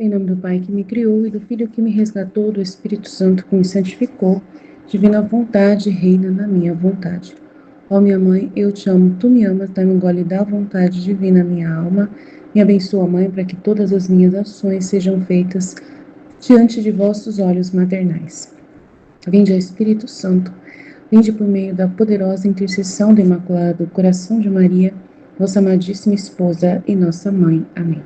Em nome do Pai que me criou, e do Filho que me resgatou, do Espírito Santo que me santificou, divina vontade reina na minha vontade. Ó minha mãe, eu te amo, tu me amas, dá-me um gole da vontade divina minha alma. Me abençoa, mãe, para que todas as minhas ações sejam feitas diante de vossos olhos maternais. Vinde, ó Espírito Santo, vinde por meio da poderosa intercessão do Imaculado Coração de Maria, vossa amadíssima esposa e nossa mãe. Amém.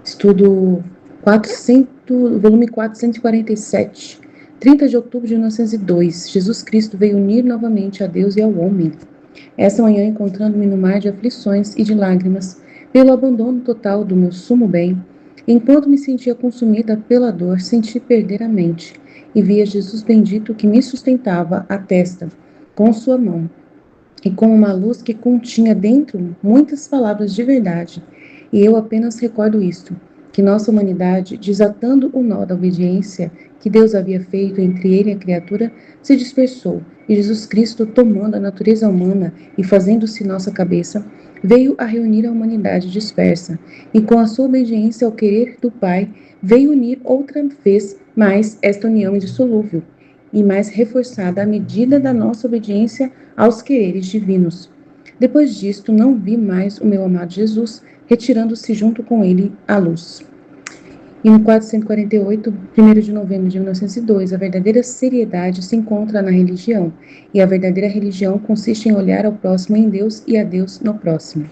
Estudo 400, volume 447, 30 de outubro de 1902. Jesus Cristo veio unir novamente a Deus e ao homem. Esta manhã, encontrando-me no mar de aflições e de lágrimas, pelo abandono total do meu sumo bem, enquanto me sentia consumida pela dor, senti perder a mente, e via Jesus bendito que me sustentava a testa com sua mão, e com uma luz que continha dentro muitas palavras de verdade. E eu apenas recordo isto, que nossa humanidade, desatando o nó da obediência que Deus havia feito entre ele e a criatura, se dispersou, e Jesus Cristo, tomando a natureza humana e fazendo-se nossa cabeça, veio a reunir a humanidade dispersa, e com a sua obediência ao querer do Pai, veio unir outra vez mais esta união indissolúvel, e mais reforçada à medida da nossa obediência aos quereres divinos. Depois disto, não vi mais o meu amado Jesus, retirando-se junto com ele à luz. E no 448, 1º de novembro de 1902, a verdadeira seriedade se encontra na religião, e a verdadeira religião consiste em olhar ao próximo em Deus e a Deus no próximo.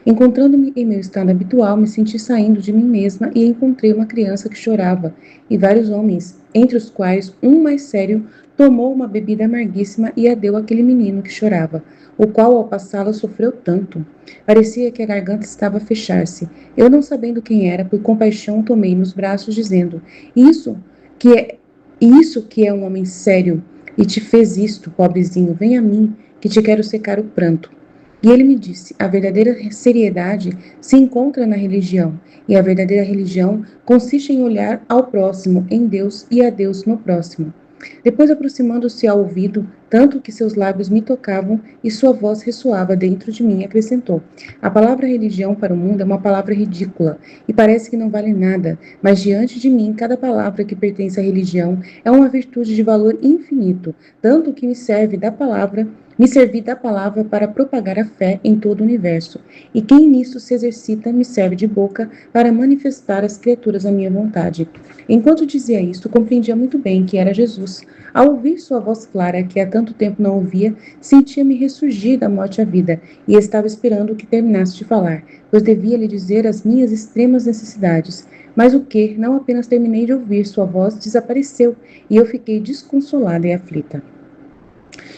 Encontrando-me em meu estado habitual, me senti saindo de mim mesma e encontrei uma criança que chorava, e vários homens, entre os quais um mais sério, tomou uma bebida amarguíssima e a deu àquele menino que chorava, o qual, ao passá-la, sofreu tanto. Parecia que a garganta estava a fechar-se. Eu, não sabendo quem era, por compaixão, tomei nos braços, dizendo: Isso que é um homem sério, e te fez isto, pobrezinho, vem a mim, que te quero secar o pranto. E ele me disse: a verdadeira seriedade se encontra na religião, e a verdadeira religião consiste em olhar ao próximo em Deus e a Deus no próximo. Depois, aproximando-se ao ouvido, tanto que seus lábios me tocavam e sua voz ressoava dentro de mim, acrescentou: a palavra religião para o mundo é uma palavra ridícula e parece que não vale nada, mas diante de mim, cada palavra que pertence à religião é uma virtude de valor infinito, tanto que me servi da palavra para propagar a fé em todo o universo, e quem nisso se exercita me serve de boca para manifestar às criaturas a minha vontade. Enquanto dizia isto, compreendia muito bem que era Jesus. Ao ouvir sua voz clara, que há tanto tempo não ouvia, sentia-me ressurgir da morte à vida, e estava esperando que terminasse de falar, pois devia lhe dizer as minhas extremas necessidades. Mas o que, não apenas terminei de ouvir, sua voz desapareceu, e eu fiquei desconsolada e aflita.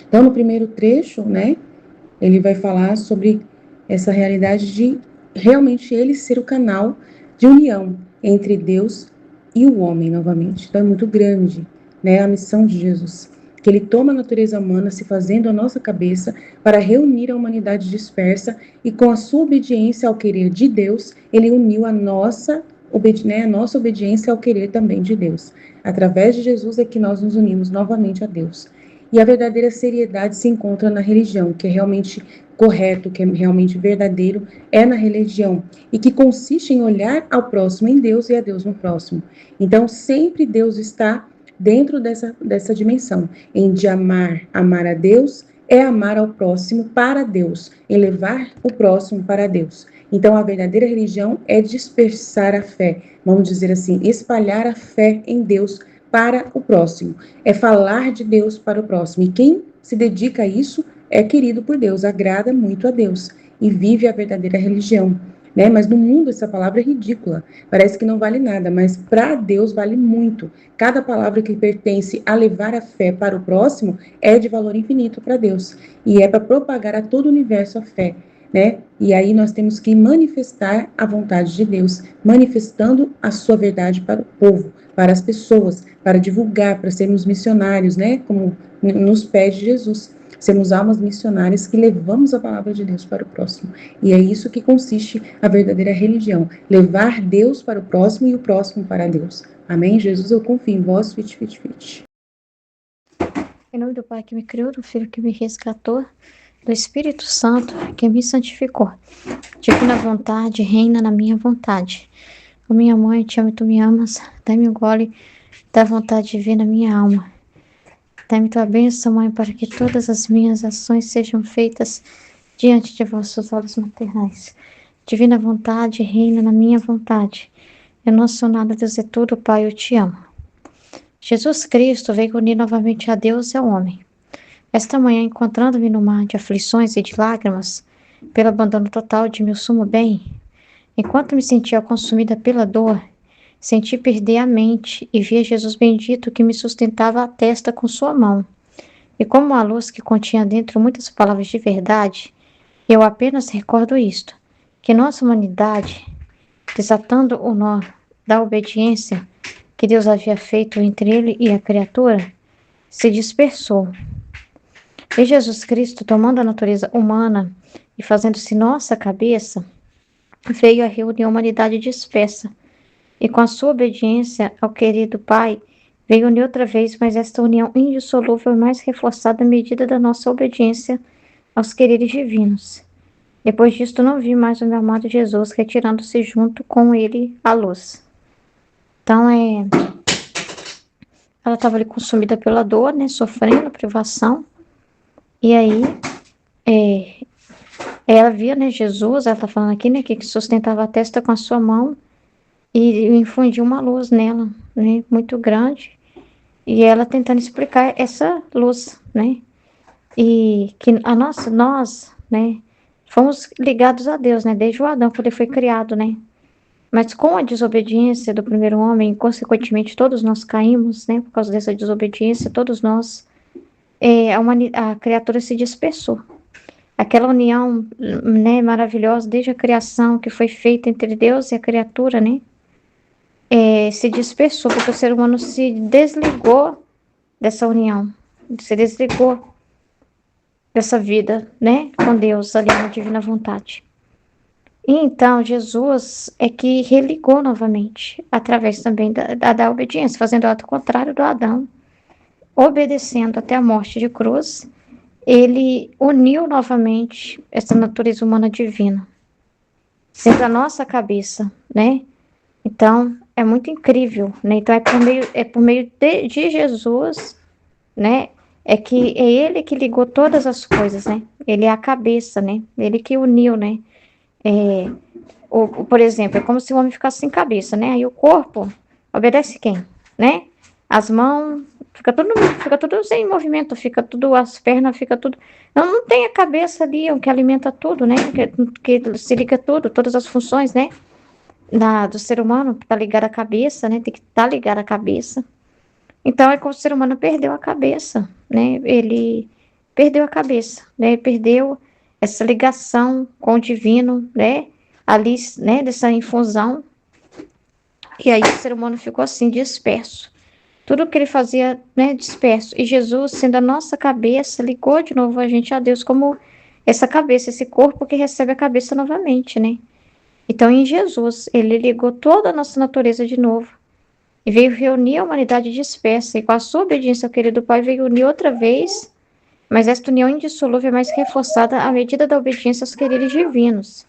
Então, no primeiro trecho, né, ele vai falar sobre essa realidade de realmente ele ser o canal de união entre Deus e o homem, novamente. Então, é muito grande, né, a missão de Jesus, que ele toma a natureza humana, se fazendo a nossa cabeça, para reunir a humanidade dispersa, e com a sua obediência ao querer de Deus, ele uniu a nossa obediência ao querer também de Deus. Através de Jesus é que nós nos unimos novamente a Deus. E a verdadeira seriedade se encontra na religião, que é realmente correto, que é realmente verdadeiro, é na religião, e que consiste em olhar ao próximo em Deus e a Deus no próximo. Então, sempre Deus está dentro dessa dimensão, em de amar a Deus é amar ao próximo para Deus, elevar o próximo para Deus. Então, a verdadeira religião é dispersar a fé, vamos dizer assim, espalhar a fé em Deus para o próximo, é falar de Deus para o próximo. E quem se dedica a isso é querido por Deus, agrada muito a Deus e vive a verdadeira religião. Né? Mas no mundo essa palavra é ridícula, parece que não vale nada, mas para Deus vale muito. Cada palavra que pertence a levar a fé para o próximo é de valor infinito para Deus, e é para propagar a todo o universo a fé. Né? E aí nós temos que manifestar a vontade de Deus, manifestando a sua verdade para o povo, para as pessoas, para divulgar, para sermos missionários, né? Como nos pede Jesus, sermos almas missionárias que levamos a palavra de Deus para o próximo. E é isso que consiste a verdadeira religião, levar Deus para o próximo e o próximo para Deus. Amém? Jesus, eu confio em vós, fit, fit, fit. Em nome do Pai que me criou, do Filho que me resgatou, do Espírito Santo que me santificou. Divina vontade, reina na minha vontade. Ó minha mãe, eu te amo e tu me amas. Dá-me um gole da vontade divina na minha alma. Dá-me tua bênção, mãe, para que todas as minhas ações sejam feitas diante de vossos olhos maternais. Divina vontade, reina na minha vontade. Eu não sou nada, Deus é tudo, Pai, eu te amo. Jesus Cristo veio unir novamente a Deus e ao homem. Esta manhã, encontrando-me no mar de aflições e de lágrimas, pelo abandono total de meu sumo bem, enquanto me sentia consumida pela dor, senti perder a mente e via Jesus bendito que me sustentava a testa com sua mão. E como a luz que continha dentro muitas palavras de verdade, eu apenas recordo isto, que nossa humanidade, desatando o nó da obediência que Deus havia feito entre ele e a criatura, se dispersou. E Jesus Cristo, tomando a natureza humana e fazendo-se nossa cabeça, veio a reunir a humanidade dispersa, e com a sua obediência ao querido Pai, veio unir outra vez, mas esta união indissolúvel e mais reforçada à medida da nossa obediência aos quereres divinos. Depois disto, não vi mais o meu amado Jesus retirando-se junto com ele à luz. Então, ela estava ali consumida pela dor, né, sofrendo privação, e aí, ela via, né, Jesus, ela está falando aqui, né, que sustentava a testa com a sua mão, e infundiu uma luz nela, né, muito grande, e ela tentando explicar essa luz, né, e que nós, né, fomos ligados a Deus, né, desde o Adão, quando ele foi criado, né, mas com a desobediência do primeiro homem, consequentemente todos nós caímos, né, por causa dessa desobediência, todos nós, a criatura se dispersou. Aquela união, né, maravilhosa desde a criação que foi feita entre Deus e a criatura, né, se dispersou, porque o ser humano se desligou dessa união, se desligou dessa vida, né, com Deus ali na divina vontade. E então Jesus é que religou novamente, através também da obediência, fazendo o ato contrário do Adão, obedecendo até a morte de cruz, ele uniu novamente essa natureza humana divina, sendo a nossa cabeça, né? Então, é muito incrível, né? Então, é por meio de Jesus, né? É ele que ligou todas as coisas, né? Ele é a cabeça, né? Ele que uniu, né? Por exemplo, é como se o homem ficasse sem cabeça, né? Aí o corpo obedece quem, né? As mãos, fica tudo sem movimento, fica tudo, as pernas, fica tudo. Não tem a cabeça ali, o que alimenta tudo, né? Que se liga tudo, todas as funções, né? Do ser humano, que tá ligado à cabeça, né? Tem que estar ligado à cabeça. Então, é como se o ser humano perdeu a cabeça, né? Ele perdeu a cabeça, né? Perdeu essa ligação com o divino, né? Ali, né? Dessa infusão. E aí o ser humano ficou assim, disperso. Tudo que ele fazia, né? Disperso. E Jesus, sendo a nossa cabeça, ligou de novo a gente a Deus como essa cabeça, esse corpo que recebe a cabeça novamente, né? Então, em Jesus, ele ligou toda a nossa natureza de novo e veio reunir a humanidade dispersa. E com a sua obediência ao querido Pai, veio unir outra vez, mas esta união indissolúvel é mais reforçada à medida da obediência aos quereres divinos.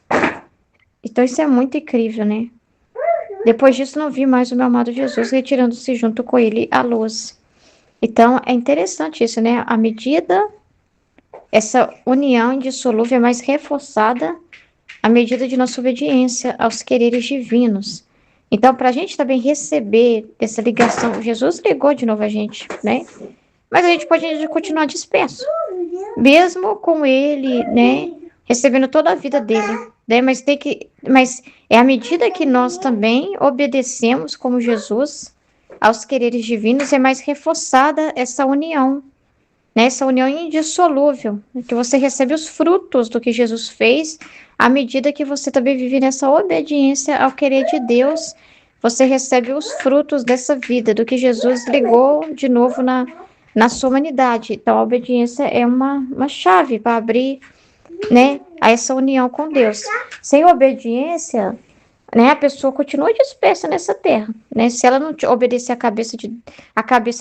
Então, isso é muito incrível, né? Depois disso, não vi mais o meu amado Jesus retirando-se junto com ele à luz. Então, é interessante isso, né? À medida, essa união indissolúvel é mais reforçada à medida de nossa obediência aos quereres divinos. Então, para a gente também receber essa ligação, Jesus ligou de novo a gente, né? Mas a gente pode continuar disperso, mesmo com ele, né? Recebendo toda a vida dele, né? Mas é à medida que nós também obedecemos como Jesus aos quereres divinos, é mais reforçada essa união, né? Essa união indissolúvel, que você recebe os frutos do que Jesus fez, à medida que você também vive nessa obediência ao querer de Deus, você recebe os frutos dessa vida, do que Jesus ligou de novo na sua humanidade. Então, a obediência é uma chave para abrir, né, a essa união com Deus. Sem obediência, né, a pessoa continua dispersa nessa terra, né? Se ela não obedecer a cabeça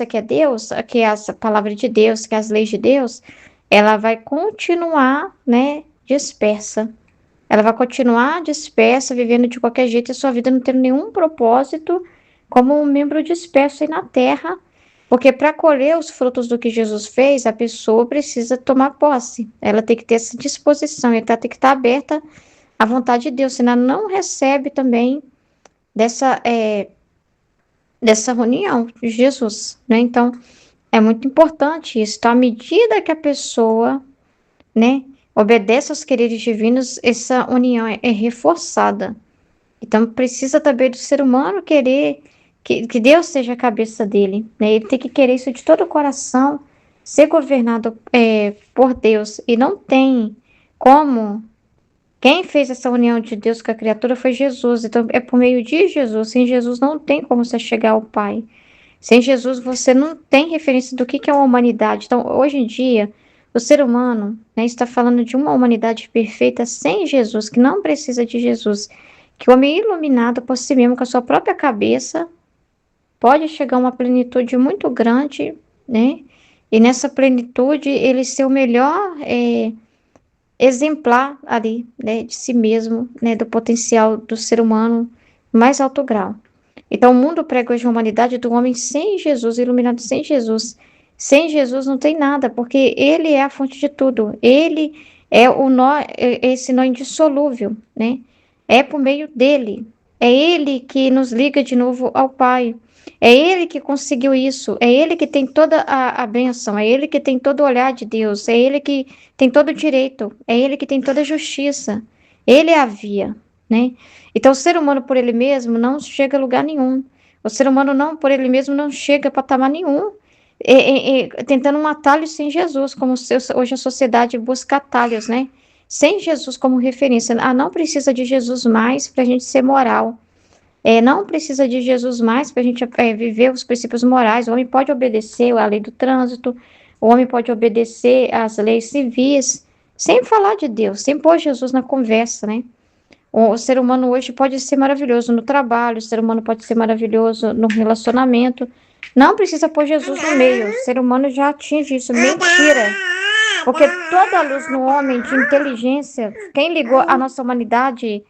que é Deus, que é a palavra de Deus, que é as leis de Deus, ela vai continuar, né, dispersa. Ela vai continuar dispersa, vivendo de qualquer jeito, e sua vida não tendo nenhum propósito como um membro disperso aí na terra. Porque para colher os frutos do que Jesus fez, a pessoa precisa tomar posse. Ela tem que ter essa disposição, ela tem que estar aberta à vontade de Deus, senão ela não recebe também dessa, dessa união de Jesus, né? Então, é muito importante isso. Então, à medida que a pessoa, né, obedece aos quereres divinos, essa união é reforçada. Então, precisa também do ser humano querer que Deus seja a cabeça dele, né? Ele tem que querer isso de todo o coração, ser governado por Deus. E não tem como. Quem fez essa união de Deus com a criatura foi Jesus. Então, é por meio de Jesus. Sem Jesus, não tem como você chegar ao Pai. Sem Jesus, você não tem referência do que é uma humanidade. Então, hoje em dia, o ser humano, né, está falando de uma humanidade perfeita sem Jesus, que não precisa de Jesus. Que o homem iluminado por si mesmo, com a sua própria cabeça, pode chegar a uma plenitude muito grande, né? E nessa plenitude, ele ser o melhor exemplar ali, né, de si mesmo, né, do potencial do ser humano mais alto grau. Então, o mundo prega hoje a humanidade do homem sem Jesus, iluminado sem Jesus. Sem Jesus não tem nada, porque ele é a fonte de tudo. Ele é o nó, esse nó indissolúvel, né? É por meio dele. É ele que nos liga de novo ao Pai. É ele que conseguiu isso. É ele que tem toda a bênção. É ele que tem todo o olhar de Deus. É ele que tem todo o direito. É ele que tem toda a justiça. Ele é a via, né? Então, o ser humano por ele mesmo não chega a lugar nenhum. O ser humano não, por ele mesmo, não chega a patamar nenhum, tentando um atalho sem Jesus, como hoje a sociedade busca atalhos, né? Sem Jesus como referência. Ah, não precisa de Jesus mais para a gente ser moral. Não precisa de Jesus mais para a gente viver os princípios morais. O homem pode obedecer à lei do trânsito, o homem pode obedecer às leis civis, sem falar de Deus, sem pôr Jesus na conversa, né? O ser humano hoje pode ser maravilhoso no trabalho, o ser humano pode ser maravilhoso no relacionamento. Não precisa pôr Jesus no meio. O ser humano já atinge isso. Mentira. Porque toda a luz no homem de inteligência, quem ligou a nossa humanidade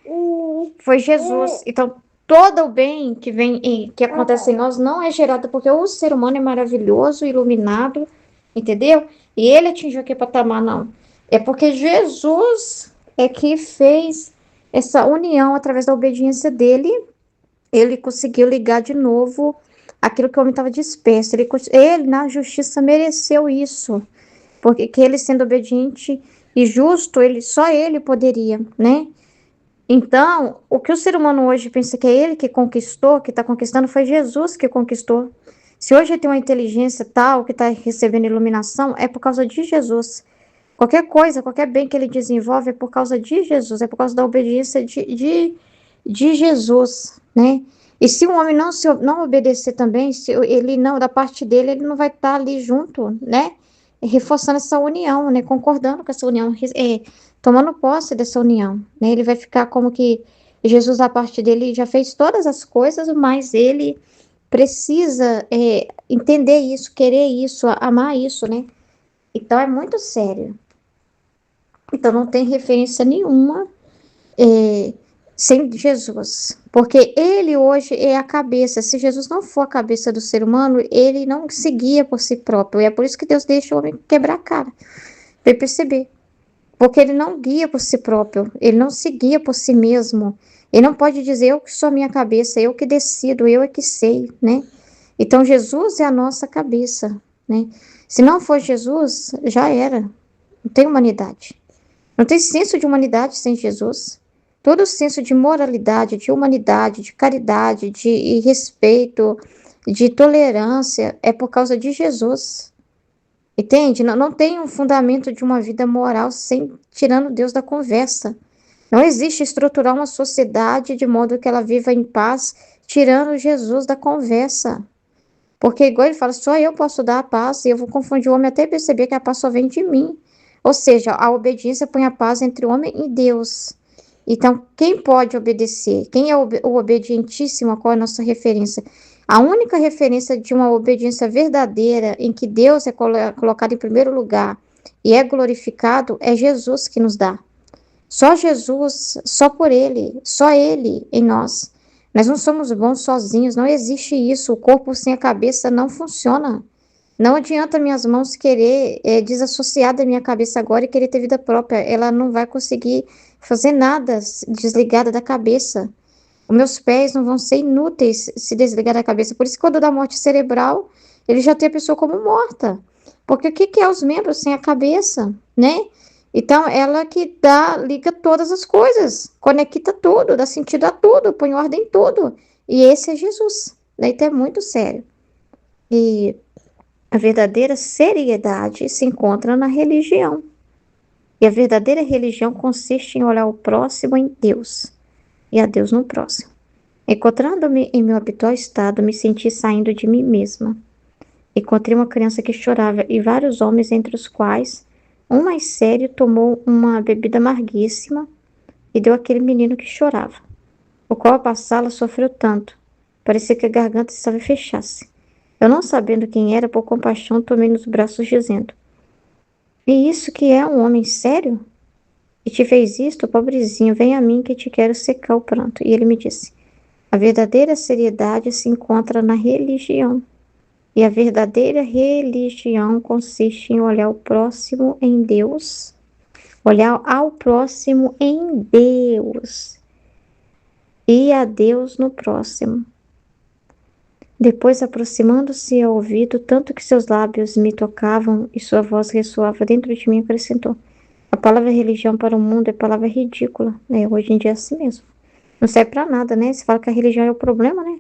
foi Jesus. Então, todo o bem que vem e que acontece em nós não é gerado porque o ser humano é maravilhoso, iluminado, entendeu? E ele atingiu aquele patamar, não. É porque Jesus é que fez essa união através da obediência dele. Ele conseguiu ligar de novo aquilo que o homem estava disperso. Ele, na justiça, mereceu isso. Porque que ele, sendo obediente e justo, só ele poderia, né? Então, o que o ser humano hoje pensa que é ele que conquistou, que está conquistando, foi Jesus que conquistou. Se hoje ele tem uma inteligência tal, que está recebendo iluminação, é por causa de Jesus. Qualquer coisa, qualquer bem que ele desenvolve é por causa de Jesus, é por causa da obediência de Jesus, né? E se o homem não obedecer também, se ele não, da parte dele, ele não vai estar ali junto, né? Reforçando essa união, né? Concordando com essa união, tomando posse dessa união, né? Ele vai ficar como que Jesus, da parte dele, já fez todas as coisas, mas ele precisa entender isso, querer isso, amar isso, né? Então é muito sério. Então não tem referência nenhuma sem Jesus, porque ele hoje é a cabeça. Se Jesus não for a cabeça do ser humano, ele não seguia por si próprio. E é por isso que Deus deixa o homem quebrar a cara, para ele perceber. Porque ele não guia por si próprio, ele não se guia por si mesmo. Ele não pode dizer, eu que sou a minha cabeça, eu que decido, eu é que sei, né? Então Jesus é a nossa cabeça, né? Se não for Jesus, já era. Não tem humanidade. Não tem senso de humanidade sem Jesus. Todo o senso de moralidade, de humanidade, de caridade, de respeito, de tolerância é por causa de Jesus. Entende? Não tem um fundamento de uma vida moral tirando Deus da conversa. Não existe estruturar uma sociedade de modo que ela viva em paz, tirando Jesus da conversa. Porque, igual ele fala, só eu posso dar a paz, e eu vou confundir o homem até perceber que a paz só vem de mim. Ou seja, a obediência põe a paz entre o homem e Deus. Então, quem pode obedecer? Quem é o obedientíssimo? Qual é a nossa referência? A única referência de uma obediência verdadeira, em que Deus é colocado em primeiro lugar, e é glorificado é Jesus que nos dá. Só Jesus, só por Ele, só Ele em nós. Nós não somos bons sozinhos, não existe isso. O corpo sem a cabeça não funciona. Não adianta minhas mãos querer desassociar da minha cabeça agora e querer ter vida própria. Ela não vai conseguir fazer nada desligada da cabeça. Os meus pés não vão ser inúteis se desligar da cabeça. Por isso, quando dá morte cerebral, ele já tem a pessoa como morta. Porque o que que é os membros sem a cabeça, né? Então, ela que liga todas as coisas, conecta tudo, dá sentido a tudo, põe ordem em tudo. E esse é Jesus, né? Então é muito sério. E a verdadeira seriedade se encontra na religião. E a verdadeira religião consiste em olhar o próximo em Deus e a Deus no próximo. Encontrando-me em meu habitual estado, me senti saindo de mim mesma. Encontrei uma criança que chorava e vários homens, entre os quais um mais sério tomou uma bebida amarguíssima e deu àquele menino que chorava, o qual, ao passá-la, sofreu tanto. Parecia que a garganta estava a fechar-se. Eu, não sabendo quem era, por compaixão, tomei nos braços, dizendo: E isso que é um homem sério? E te fez isto, pobrezinho, vem a mim que te quero secar o pranto. E ele me disse: A verdadeira seriedade se encontra na religião. E a verdadeira religião consiste em olhar o próximo em Deus, olhar ao próximo em Deus e a Deus no próximo. Depois, aproximando-se ao ouvido, tanto que seus lábios me tocavam e sua voz ressoava dentro de mim, acrescentou: A palavra religião para o mundo é palavra ridícula, né? Hoje em dia é assim mesmo. Não serve para nada, né? Se fala que a religião é o problema, né?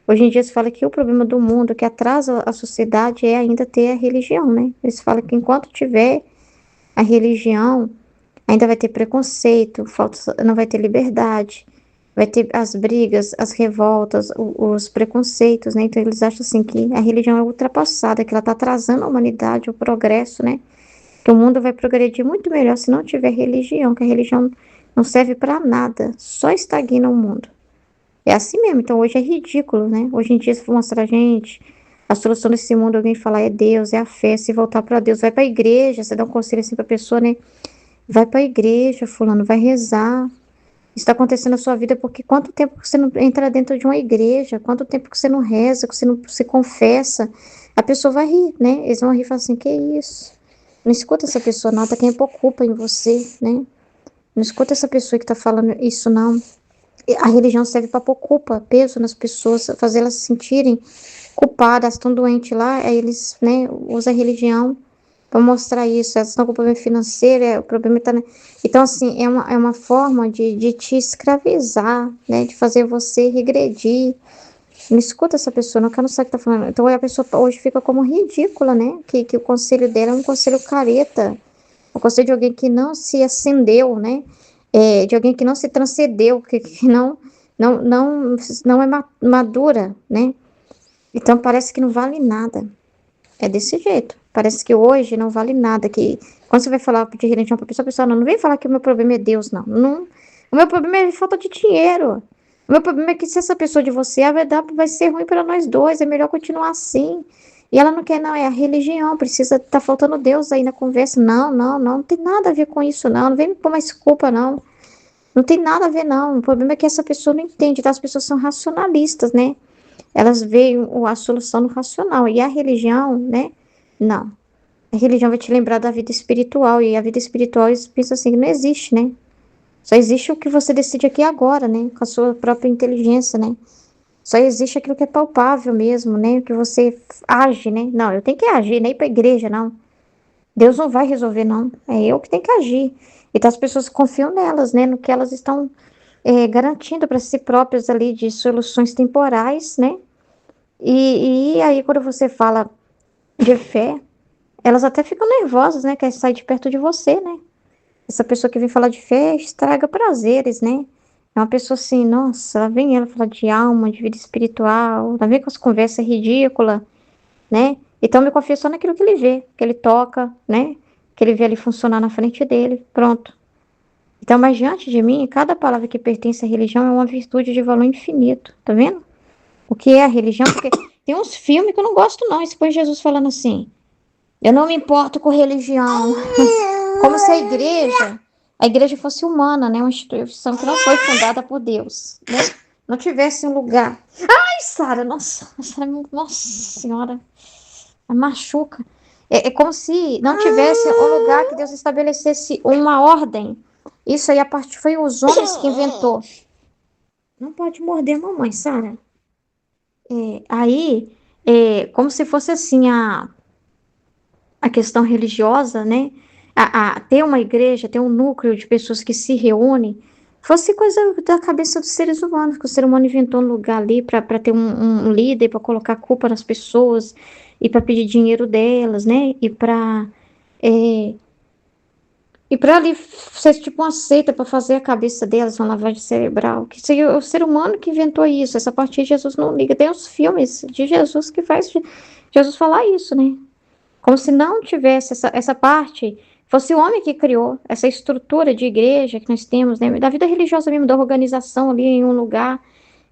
Hoje em dia se fala que o problema do mundo, que atrasa a sociedade, é ainda ter a religião, né? Eles falam que enquanto tiver a religião, ainda vai ter preconceito, não vai ter liberdade, vai ter as brigas, as revoltas, os preconceitos, né? Então eles acham assim que a religião é ultrapassada, que ela está atrasando a humanidade, o progresso, né? Que o mundo vai progredir muito melhor se não tiver religião, que a religião não serve para nada, só estagna o mundo. É assim mesmo, então hoje é ridículo, né? Hoje em dia, se for mostrar a gente, a solução desse mundo, alguém falar é Deus, é a fé, se voltar para Deus, vai para a igreja, você dá um conselho assim para a pessoa, né? Vai para a igreja, fulano, vai rezar. Isso está acontecendo na sua vida porque quanto tempo que você não entra dentro de uma igreja, quanto tempo que você não reza, que você não se confessa, a pessoa vai rir, né? Eles vão rir e falar assim, que isso? Não escuta essa pessoa não, tá quem pouco em você, né? Não escuta essa pessoa que tá falando isso não. A religião serve para pôr culpa, peso nas pessoas, fazer elas se sentirem culpadas, estão doentes lá, aí eles, né, usam a religião para mostrar isso, elas estão com problema financeiro, o problema está... Então, assim, é uma forma de te escravizar, né, de fazer você regredir. Não escuta essa pessoa, não quero não saber o que está falando. Então, a pessoa hoje fica como ridícula, né, que o conselho dela é um conselho careta, um conselho de alguém que não se acendeu, né, de alguém que não se transcendeu, que não é madura, né? Então parece que não vale nada. É desse jeito. Parece que hoje não vale nada. Que quando você vai falar de religião para a pessoa, não vem falar que o meu problema é Deus, não. Não. O meu problema é falta de dinheiro. O meu problema é que se essa pessoa de você, a verdade vai ser ruim para nós dois. É melhor continuar assim. E ela não quer, não, é a religião, tá faltando Deus aí na conversa. Não tem nada a ver com isso, não vem me pôr mais culpa, não. Não tem nada a ver, não. O problema é que essa pessoa não entende, tá? As pessoas são racionalistas, né? Elas veem a solução no racional. E a religião, né? Não. A religião vai te lembrar da vida espiritual. E a vida espiritual, eles pensam assim, que não existe, né? Só existe o que você decide aqui agora, né? Com a sua própria inteligência, né? Só existe aquilo que é palpável mesmo, né? Que você age, né? Não, eu tenho que agir, nem ir pra igreja, não. Deus não vai resolver, não. É eu que tenho que agir. Então as pessoas confiam nelas, né? No que elas estão garantindo para si próprias ali de soluções temporais, né? E aí quando você fala de fé, elas até ficam nervosas, né? Quer sair de perto de você, né? Essa pessoa que vem falar de fé estraga prazeres, né? É uma pessoa assim, nossa, lá vem ela falar de alma, de vida espiritual, lá vem com as conversas ridículas, né? Então me confia só naquilo que ele vê, que ele toca, né? Que ele vê ali funcionar na frente dele, pronto. Então, mas diante de mim, cada palavra que pertence à religião é uma virtude de valor infinito, tá vendo? O que é a religião? Porque tem uns filmes que eu não gosto não, esse põe Jesus falando assim, Eu não me importo com religião. Como se a igreja fosse humana, né? Uma instituição que não foi fundada por Deus, né? Não tivesse um lugar. Ai, Sara, nossa, nossa senhora, machuca. É como se não tivesse um lugar que Deus estabelecesse uma ordem. Isso aí, a parte foi os homens que inventou. Não pode morder a mamãe, Sara. Aí, como se fosse assim a questão religiosa, né? Ter uma igreja, ter um núcleo de pessoas que se reúnem, fosse coisa da cabeça dos seres humanos, que o ser humano inventou um lugar ali para ter um líder, para colocar culpa nas pessoas e para pedir dinheiro delas, né? E para ali ser tipo uma seita para fazer a cabeça delas, uma lavagem cerebral. Que seria o ser humano que inventou isso. Essa parte de Jesus não liga. Tem os filmes de Jesus que faz Jesus falar isso, né? Como se não tivesse essa parte, fosse o homem que criou essa estrutura de igreja que nós temos, né? Da vida religiosa mesmo, da organização ali em um lugar,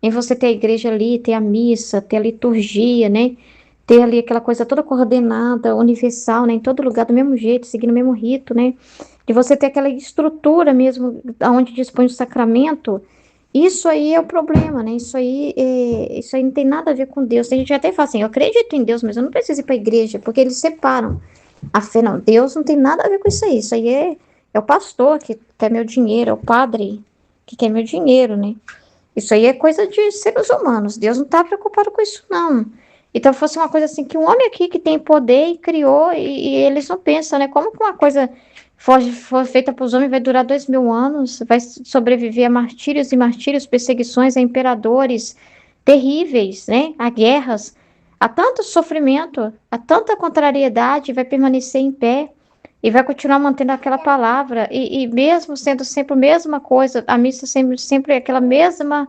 em você ter a igreja ali, ter a missa, ter a liturgia, né? Ter ali aquela coisa toda coordenada, universal, né? Em todo lugar, do mesmo jeito, seguindo o mesmo rito, né? De você ter aquela estrutura mesmo, onde dispõe o sacramento. Isso aí é o problema, né? Isso aí não tem nada a ver com Deus. Tem gente que até fala assim, eu acredito em Deus, mas eu não preciso ir para a igreja, porque eles separam a fé. Não, Deus não tem nada a ver com isso aí. Isso aí é o pastor que quer meu dinheiro, é o padre que quer meu dinheiro, né? Isso aí é coisa de seres humanos. Deus não está preocupado com isso, não. Então, fosse uma coisa assim, que um homem aqui que tem poder e criou, e eles não pensam, né? Como que uma coisa for feita para os homens vai durar 2000 anos, vai sobreviver a martírios e martírios, perseguições a imperadores terríveis, né? A guerras, a tanto sofrimento, a tanta contrariedade, vai permanecer em pé e vai continuar mantendo aquela palavra, e mesmo sendo sempre a mesma coisa, a missa sempre aquela mesma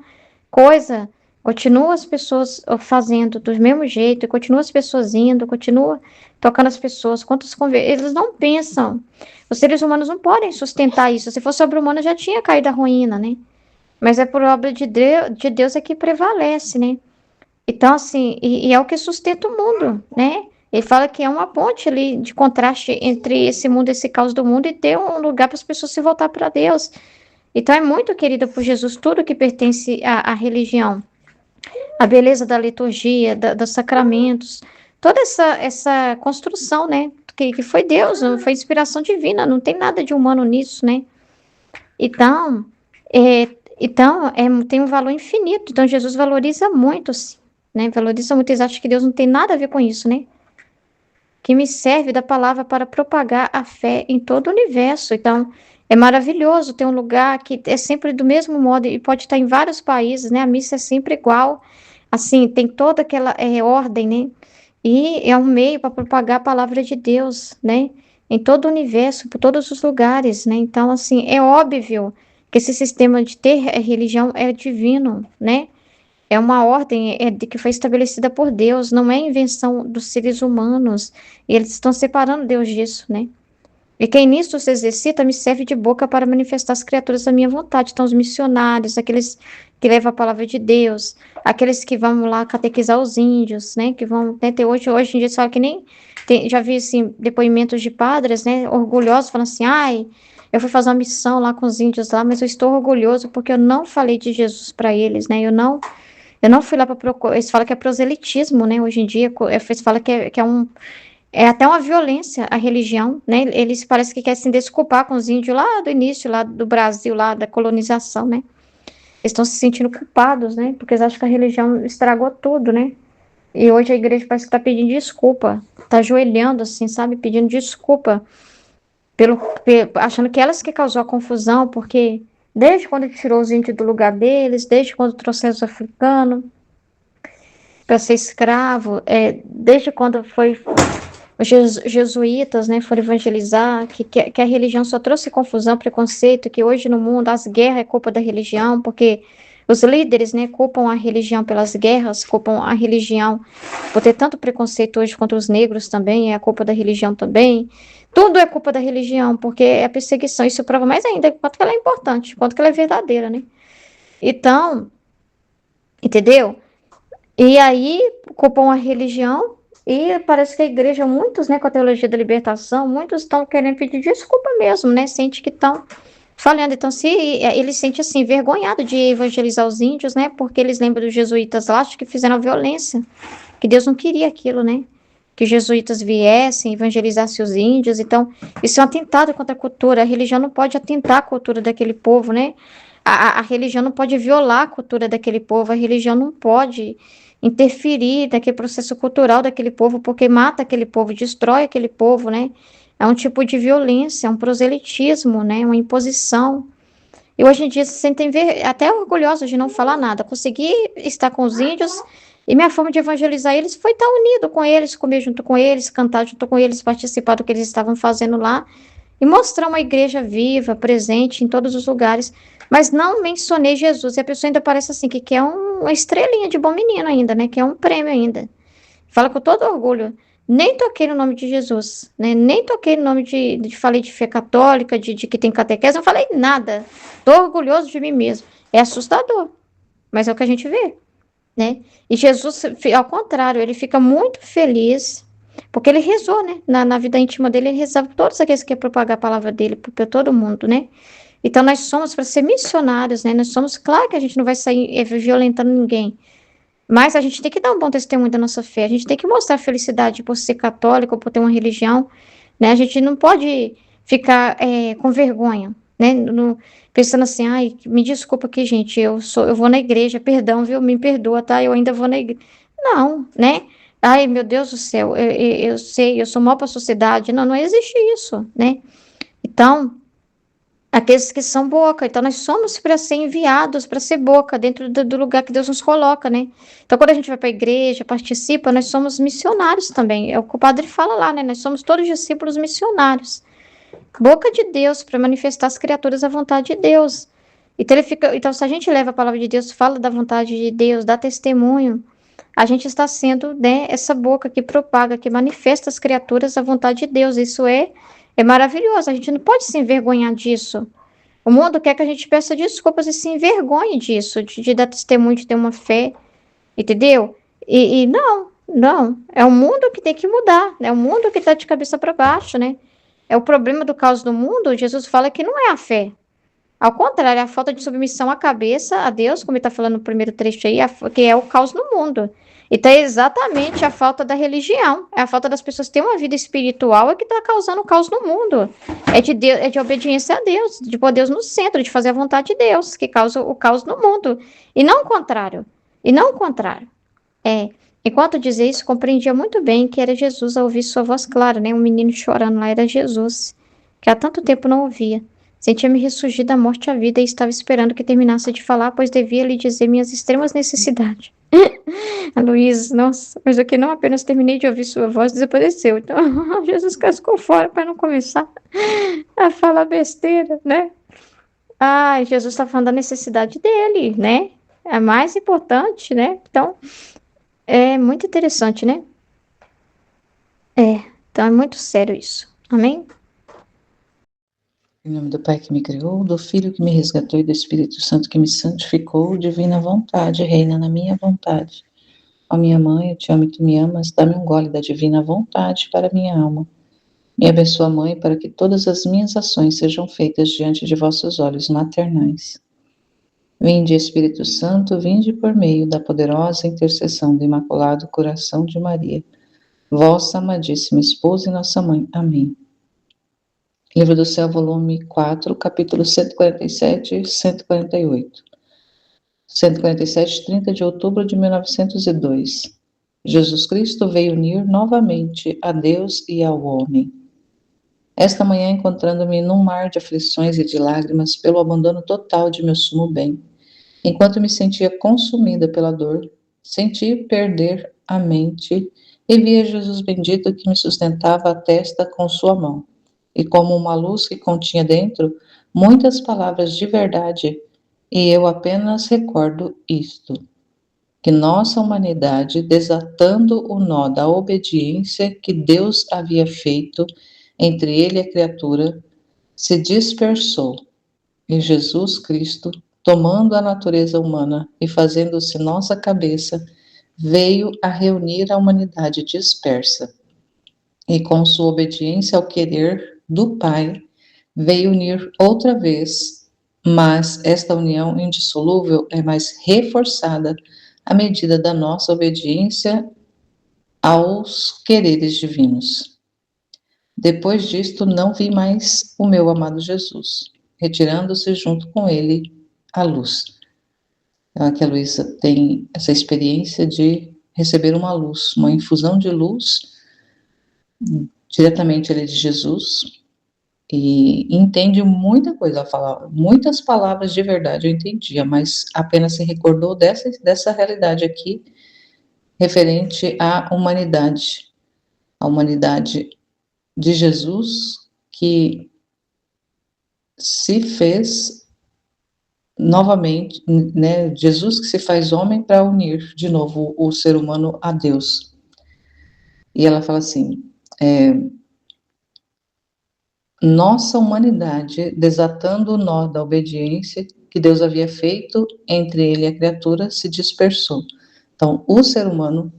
coisa, continua as pessoas fazendo do mesmo jeito, e continua as pessoas indo, continua tocando as pessoas, eles não pensam, os seres humanos não podem sustentar isso, se fosse sobre-humano já tinha caído a ruína, né? Mas é por obra de Deus é que prevalece, né? Então, assim, e é o que sustenta o mundo, né? Ele fala que é uma ponte ali de contraste entre esse mundo, esse caos do mundo, e ter um lugar para as pessoas se voltar para Deus. Então, é muito querido por Jesus tudo que pertence à religião. A beleza da liturgia, dos sacramentos, toda essa construção, né? Que foi Deus, foi inspiração divina, não tem nada de humano nisso, né? Então, é, tem um valor infinito. Então, Jesus valoriza muito, sim, né? Valoriza muito. Eles acham que Deus não tem nada a ver com isso, né? Que me serve da palavra para propagar a fé em todo o universo. Então, é maravilhoso ter um lugar que é sempre do mesmo modo e pode estar em vários países, né? A missa é sempre igual. Assim, tem toda aquela ordem, né? E é um meio para propagar a palavra de Deus, né? Em todo o universo, por todos os lugares, né? Então, assim, é óbvio que esse sistema de ter religião é divino, né? É uma ordem que foi estabelecida por Deus, não é invenção dos seres humanos. E eles estão separando Deus disso, né? E quem nisso se exercita me serve de boca para manifestar as criaturas da minha vontade. Então, os missionários, aqueles que levam a palavra de Deus, aqueles que vão lá catequizar os índios, né? Que vão, né, ter hoje em dia, só que nem já vi assim, depoimentos de padres, né? Orgulhosos, falando assim, ai, eu fui fazer uma missão lá com os índios lá, mas eu estou orgulhoso porque eu não falei de Jesus para eles, né? Eu não fui lá para procurar. Eles falam que é proselitismo, né? Hoje em dia, eles falam é até uma violência a religião, né? Eles parece que querem se desculpar com os índios lá do início, lá do Brasil, lá da colonização, né? Eles estão se sentindo culpados, né? Porque eles acham que a religião estragou tudo, né? E hoje a igreja parece que está pedindo desculpa, está ajoelhando, assim, sabe? Pedindo desculpa, achando que elas que causou a confusão, porque desde quando tirou os índios do lugar deles, desde quando trouxeram os africanos para ser escravo, desde quando foi os jesuítas, né, foram evangelizar, que a religião só trouxe confusão, preconceito, que hoje no mundo as guerras é culpa da religião, porque os líderes, né, culpam a religião pelas guerras, culpam a religião por ter tanto preconceito hoje contra os negros também, é a culpa da religião também. Tudo é culpa da religião, porque é a perseguição. Isso prova mais ainda quanto que ela é importante, quanto que ela é verdadeira, né? Então, entendeu? E aí culpam a religião, E parece que a igreja, muitos, né, com a teologia da libertação, muitos estão querendo pedir desculpa mesmo, né? Sente que estão falhando. Então, se ele sente assim, envergonhado de evangelizar os índios, né? Porque eles lembram dos jesuítas lá, acho que fizeram violência, que Deus não queria aquilo, né? Que os jesuítas viessem, evangelizassem os índios. Então, isso é um atentado contra a cultura. A religião não pode atentar a cultura daquele povo, né? A religião não pode violar a cultura daquele povo. A religião não pode interferir naquele processo cultural daquele povo, porque mata aquele povo, destrói aquele povo, né? É um tipo de violência, é um proselitismo, né? Uma imposição. E hoje em dia se sentem até orgulhosos de não falar nada. Consegui estar com os índios e minha forma de evangelizar eles foi estar unido com eles, comer junto com eles, cantar junto com eles, participar do que eles estavam fazendo lá e mostrar uma igreja viva, presente em todos os lugares. Mas não mencionei Jesus. E a pessoa ainda parece assim, que quer uma estrelinha de bom menino ainda, né? Quer um prêmio ainda. Fala com todo orgulho. Nem toquei no nome de Jesus, né? Nem toquei no nome falei de fé católica, de que tem catequese, não falei nada. Tô orgulhoso de mim mesmo. É assustador, mas é o que a gente vê, né? E Jesus, ao contrário, ele fica muito feliz, porque ele rezou, né? Na vida íntima dele, ele rezava por todos aqueles que querem propagar a palavra dele para todo mundo, né? Então, nós somos para ser missionários, né? Nós somos, claro que a gente não vai sair violentando ninguém, mas a gente tem que dar um bom testemunho da nossa fé. A gente tem que mostrar felicidade por ser católico, ou por ter uma religião, né? A gente não pode ficar com vergonha, né? Pensando assim, ai, me desculpa aqui, gente, eu vou na igreja, perdão, viu? Me perdoa, tá? Eu ainda vou na igreja. Não, né? Ai, meu Deus do céu, eu sei, eu sou mal para a sociedade. Não, não existe isso, né? Então, aqueles que são boca. Então, nós somos para ser enviados, para ser boca, dentro do lugar que Deus nos coloca, né? Então, quando a gente vai para a igreja, participa, nós somos missionários também. É o que o padre fala lá, né? Nós somos todos discípulos missionários. Boca de Deus, para manifestar às criaturas a vontade de Deus. Então, então, se a gente leva a palavra de Deus, fala da vontade de Deus, dá testemunho, a gente está sendo, né, essa boca que propaga, que manifesta às criaturas a vontade de Deus. Isso é maravilhoso. A gente não pode se envergonhar disso. O mundo quer que a gente peça desculpas e se envergonhe disso, de dar testemunho, de ter uma fé, entendeu? E não, não. É o mundo que tem que mudar, é o mundo que está de cabeça para baixo, né? É o problema do caos do mundo. Jesus fala que não é a fé. Ao contrário, é a falta de submissão à cabeça, a Deus, como ele está falando no primeiro trecho aí, que é o caos no mundo. Então é exatamente a falta da religião, é a falta das pessoas terem uma vida espiritual é que está causando o caos no mundo. É de Deus, é de obediência a Deus, de pôr Deus no centro, de fazer a vontade de Deus, que causa o caos no mundo. E não o contrário. E não o contrário. É. Enquanto dizia isso, compreendia muito bem que era Jesus a ouvir sua voz clara, né? Um menino chorando lá era Jesus, que há tanto tempo não ouvia. Sentia-me ressurgir da morte à vida e estava esperando que terminasse de falar, pois devia lhe dizer minhas extremas necessidades. A Luísa, nossa, mas o que não apenas terminei de ouvir sua voz, desapareceu. Então, Jesus cascou fora para não começar a falar besteira, né? Ah, Jesus está falando da necessidade dele, né? É a mais importante, né? Então, é muito interessante, né? Então é muito sério isso. Amém? Em nome do Pai que me criou, do Filho que me resgatou e do Espírito Santo que me santificou, divina vontade, reina na minha vontade. Ó minha mãe, eu te amo e tu me amas, dá-me um gole da divina vontade para minha alma. Me abençoa, Mãe, para que todas as minhas ações sejam feitas diante de vossos olhos maternais. Vinde, Espírito Santo, vinde por meio da poderosa intercessão do Imaculado Coração de Maria, vossa amadíssima esposa e nossa mãe. Amém. Livro do Céu, volume 4, capítulo 147 e 148. 147, 30 de outubro de 1902. Jesus Cristo veio unir novamente a Deus e ao homem. Esta manhã, encontrando-me num mar de aflições e de lágrimas pelo abandono total de meu sumo bem, enquanto me sentia consumida pela dor, senti perder a mente e via Jesus bendito que me sustentava a testa com sua mão, e como uma luz que continha dentro muitas palavras de verdade, e eu apenas recordo isto, que nossa humanidade, desatando o nó da obediência que Deus havia feito entre ele e a criatura, se dispersou, e Jesus Cristo, tomando a natureza humana e fazendo-se nossa cabeça, veio a reunir a humanidade dispersa, e com sua obediência ao querer do Pai, veio unir outra vez, mas esta união indissolúvel é mais reforçada à medida da nossa obediência aos quereres divinos. Depois disto, não vi mais o meu amado Jesus, retirando-se junto com ele à luz. Então, aqui a Luísa tem essa experiência de receber uma luz, uma infusão de luz diretamente ali de Jesus, e entende muita coisa. Ela fala, muitas palavras de verdade eu entendia, mas apenas se recordou dessa realidade aqui, referente à humanidade. A humanidade de Jesus, que se fez novamente, né? Jesus que se faz homem para unir de novo o ser humano a Deus. E ela fala assim, nossa humanidade, desatando o nó da obediência que Deus havia feito entre ele e a criatura, se dispersou. Então, o ser humano,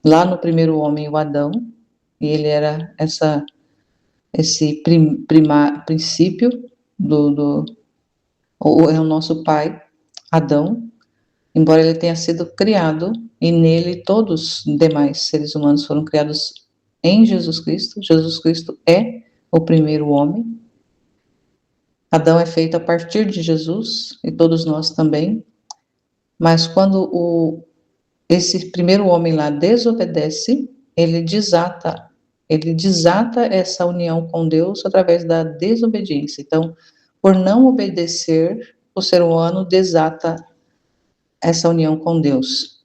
lá no primeiro homem, o Adão, e ele era esse princípio ou é o nosso pai, Adão, embora ele tenha sido criado, e nele todos os demais seres humanos foram criados em Jesus Cristo. Jesus Cristo é o primeiro homem. Adão é feito a partir de Jesus, e todos nós também. Mas quando esse primeiro homem lá desobedece, ele desata essa união com Deus através da desobediência. Então, por não obedecer, o ser humano desata essa união com Deus.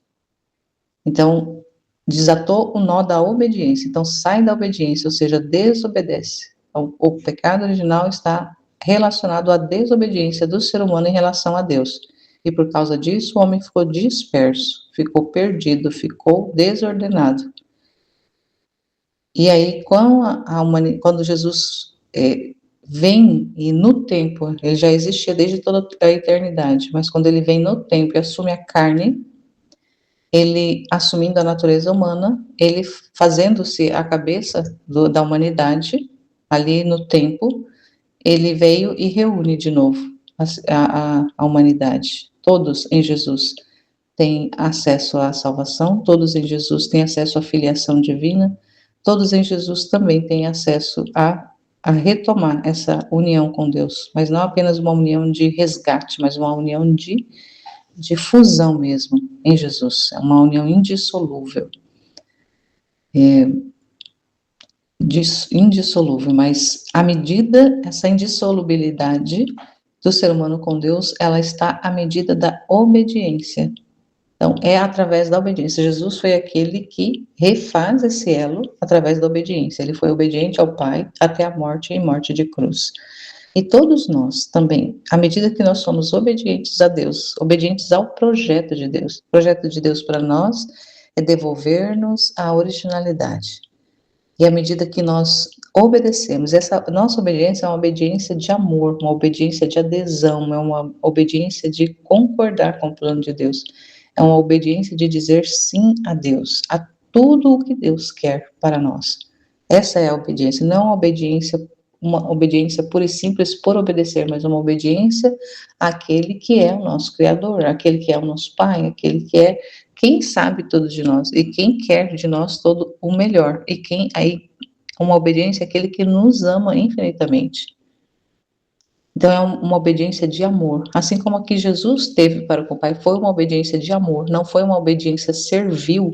Então, desatou o nó da obediência. Então, sai da obediência, ou seja, desobedece. Então, o pecado original está relacionado à desobediência do ser humano em relação a Deus. E por causa disso, o homem ficou disperso, ficou perdido, ficou desordenado. E aí, quando Jesus vem, e no tempo, ele já existia desde toda a eternidade, mas quando ele vem no tempo e assume a carne, ele assumindo a natureza humana, ele fazendo-se a cabeça da humanidade, ali no tempo, ele veio e reúne de novo a humanidade. Todos em Jesus têm acesso à salvação, todos em Jesus têm acesso à filiação divina, todos em Jesus também têm acesso a retomar essa união com Deus, mas não apenas uma união de resgate, mas uma união de fusão mesmo em Jesus, é uma união indissolúvel. Indissolúvel, mas à medida, essa indissolubilidade do ser humano com Deus, ela está à medida da obediência. Então, é através da obediência. Jesus foi aquele que refaz esse elo através da obediência. Ele foi obediente ao Pai até a morte e morte de cruz. E todos nós também, à medida que nós somos obedientes a Deus, obedientes ao projeto de Deus. O projeto de Deus para nós é devolver-nos à originalidade. E à medida que nós obedecemos, essa nossa obediência é uma obediência de amor, uma obediência de adesão, é uma obediência de concordar com o plano de Deus. É uma obediência de dizer sim a Deus, a tudo o que Deus quer para nós. Essa é a obediência, não uma obediência pura e simples por obedecer, mas uma obediência àquele que é o nosso Criador, àquele que é o nosso Pai, àquele que é quem sabe tudo de nós e quem quer de nós todo o melhor, e uma obediência àquele que nos ama infinitamente. Então é uma obediência de amor, assim como a que Jesus teve para com o Pai, foi uma obediência de amor, não foi uma obediência servil.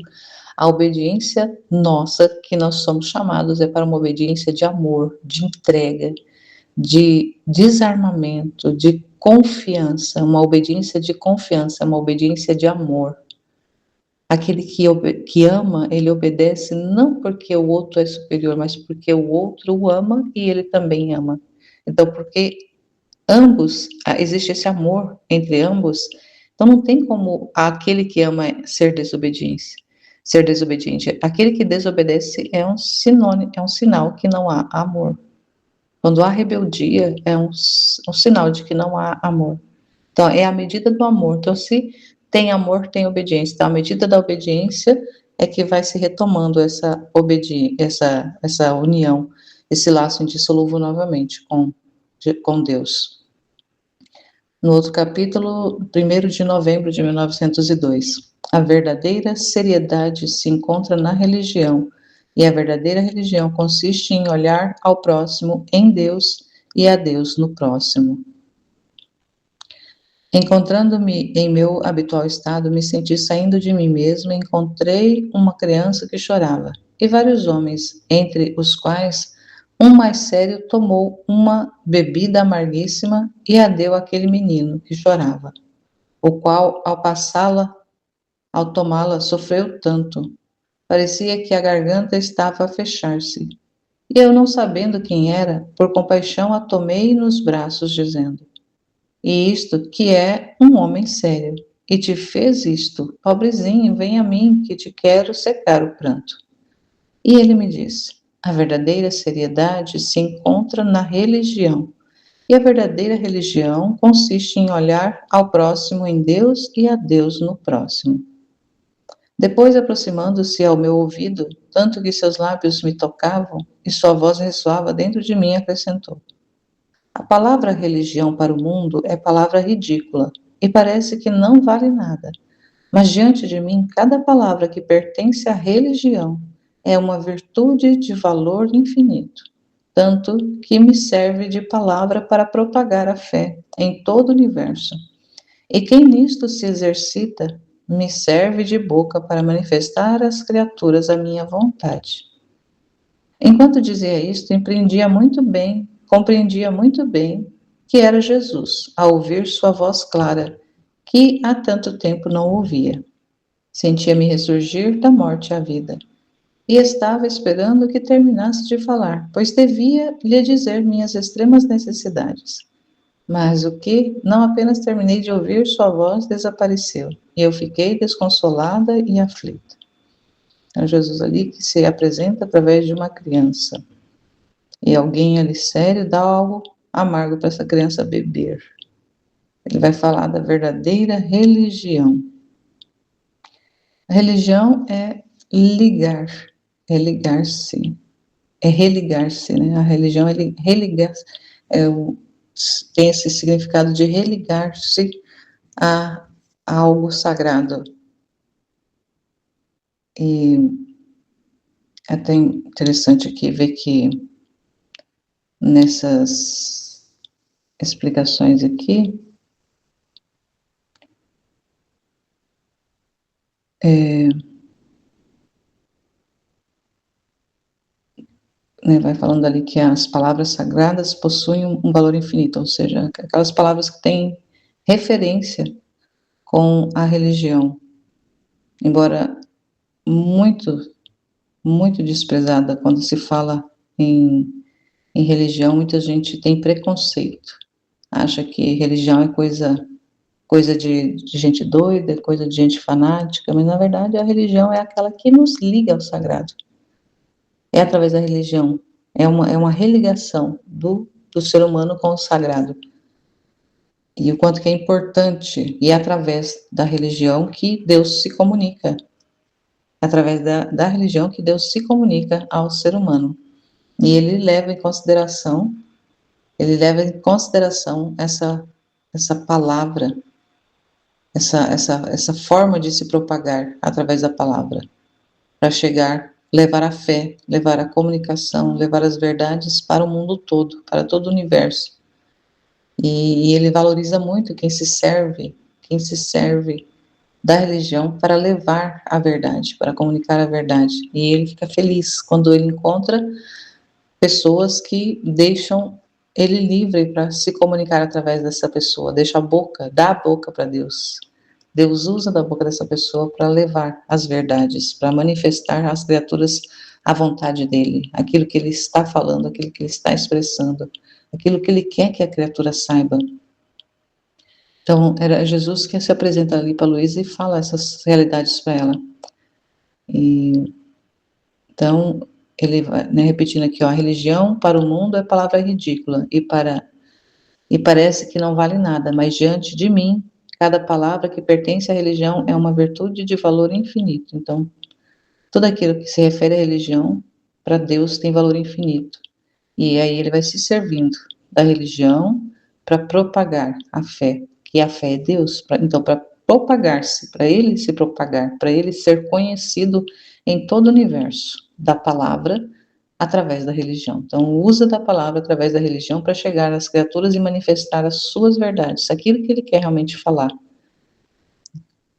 A obediência nossa, que nós somos chamados, é para uma obediência de amor, de entrega, de desarmamento, de confiança, uma obediência de confiança, uma obediência de amor. Aquele que ama, ele obedece não porque o outro é superior, mas porque o outro o ama e ele também ama. Então, porque ambos, existe esse amor entre ambos, então não tem como aquele que ama ser desobediente. Aquele que desobedece é um sinônimo, é um sinal que não há amor. Quando há rebeldia, é um sinal de que não há amor. Então, é a medida do amor. Então, se tem amor, tem obediência. Então, a medida da obediência é que vai se retomando essa união, esse laço indissolúvel novamente com Deus. No outro capítulo, 1º de novembro de 1902, a verdadeira seriedade se encontra na religião, e a verdadeira religião consiste em olhar ao próximo em Deus e a Deus no próximo. Encontrando-me em meu habitual estado, me senti saindo de mim mesmo e encontrei uma criança que chorava, e vários homens, entre os quais um mais sério tomou uma bebida amarguíssima e a deu àquele menino que chorava, o qual, ao tomá-la, sofreu tanto. Parecia que a garganta estava a fechar-se. E eu, não sabendo quem era, por compaixão a tomei nos braços, dizendo: e isto que é um homem sério, e te fez isto, pobrezinho, vem a mim, que te quero secar o pranto. E ele me disse: a verdadeira seriedade se encontra na religião, e a verdadeira religião consiste em olhar ao próximo em Deus e a Deus no próximo. Depois, aproximando-se ao meu ouvido, tanto que seus lábios me tocavam e sua voz ressoava dentro de mim, acrescentou: a palavra religião para o mundo é palavra ridícula e parece que não vale nada. Mas diante de mim, cada palavra que pertence à religião é uma virtude de valor infinito, tanto que me serve de palavra para propagar a fé em todo o universo. E quem nisto se exercita, me serve de boca para manifestar às criaturas a minha vontade. Enquanto dizia isto, compreendia muito bem que era Jesus, ao ouvir sua voz clara, que há tanto tempo não ouvia. Sentia-me ressurgir da morte à vida, e estava esperando que terminasse de falar, pois devia lhe dizer minhas extremas necessidades. Mas o que, não apenas terminei de ouvir sua voz, desapareceu, e eu fiquei desconsolada e aflita. É Jesus ali que se apresenta através de uma criança. E alguém ali sério dá algo amargo para essa criança beber. Ele vai falar da verdadeira religião. A religião é ligar, é ligar-se, é religar-se, né? A religião é religar, tem esse significado de religar-se a algo sagrado. E é até interessante aqui ver que nessas explicações aqui, vai falando ali que as palavras sagradas possuem um valor infinito, ou seja, aquelas palavras que têm referência com a religião, embora muito, muito desprezada quando se fala em religião, muita gente tem preconceito, acha que religião é coisa de gente doida, coisa de gente fanática, mas na verdade a religião é aquela que nos liga ao sagrado. É através da religião, é uma religação do ser humano com o sagrado. E o quanto que é importante, e é através da religião que Deus se comunica. É através da religião que Deus se comunica ao ser humano. E ele leva em consideração essa palavra, essa forma de se propagar através da palavra, para levar a fé, levar a comunicação, levar as verdades para o mundo todo, para todo o universo. E ele valoriza muito quem se serve da religião para levar a verdade, para comunicar a verdade. E ele fica feliz quando ele encontra pessoas que deixam ele livre para se comunicar através dessa pessoa, dá a boca para Deus. Deus usa da boca dessa pessoa para levar as verdades, para manifestar às criaturas a vontade dele, aquilo que ele está falando, aquilo que ele está expressando, aquilo que ele quer que a criatura saiba. Então, era Jesus que se apresenta ali para Luísa e fala essas realidades para ela. Então, ele vai, né, repetindo aqui, a religião para o mundo é palavra ridícula e parece que não vale nada, mas diante de mim, Cada palavra que pertence à religião é uma virtude de valor infinito. Então, tudo aquilo que se refere à religião, para Deus tem valor infinito. E aí ele vai se servindo da religião para propagar a fé, que a fé é Deus. Então, para propagar-se, para ele se propagar, para ele ser conhecido em todo o universo da palavra através da religião. Então, usa da palavra através da religião para chegar às criaturas e manifestar as suas verdades, aquilo que ele quer realmente falar.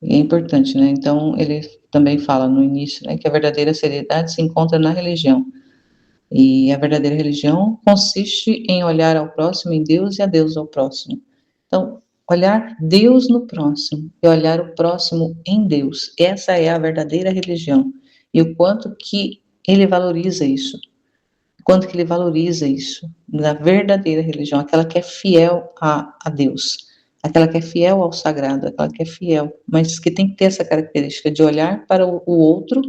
E é importante, né? Então, ele também fala no início, né, que a verdadeira seriedade se encontra na religião. E a verdadeira religião consiste em olhar ao próximo em Deus e a Deus ao próximo. Então, olhar Deus no próximo e olhar o próximo em Deus. Essa é a verdadeira religião. E o quanto que ele valoriza isso. O quanto que ele valoriza isso na verdadeira religião, aquela que é fiel a Deus, aquela que é fiel ao sagrado, aquela que é fiel, mas que tem que ter essa característica de olhar para o outro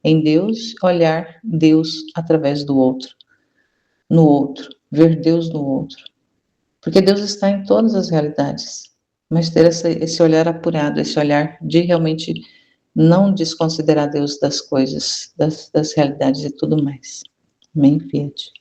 em Deus, olhar Deus através do outro, no outro, ver Deus no outro. Porque Deus está em todas as realidades, mas ter esse olhar apurado, esse olhar de realmente não desconsiderar Deus das coisas, das realidades e tudo mais. Amém, Fiat.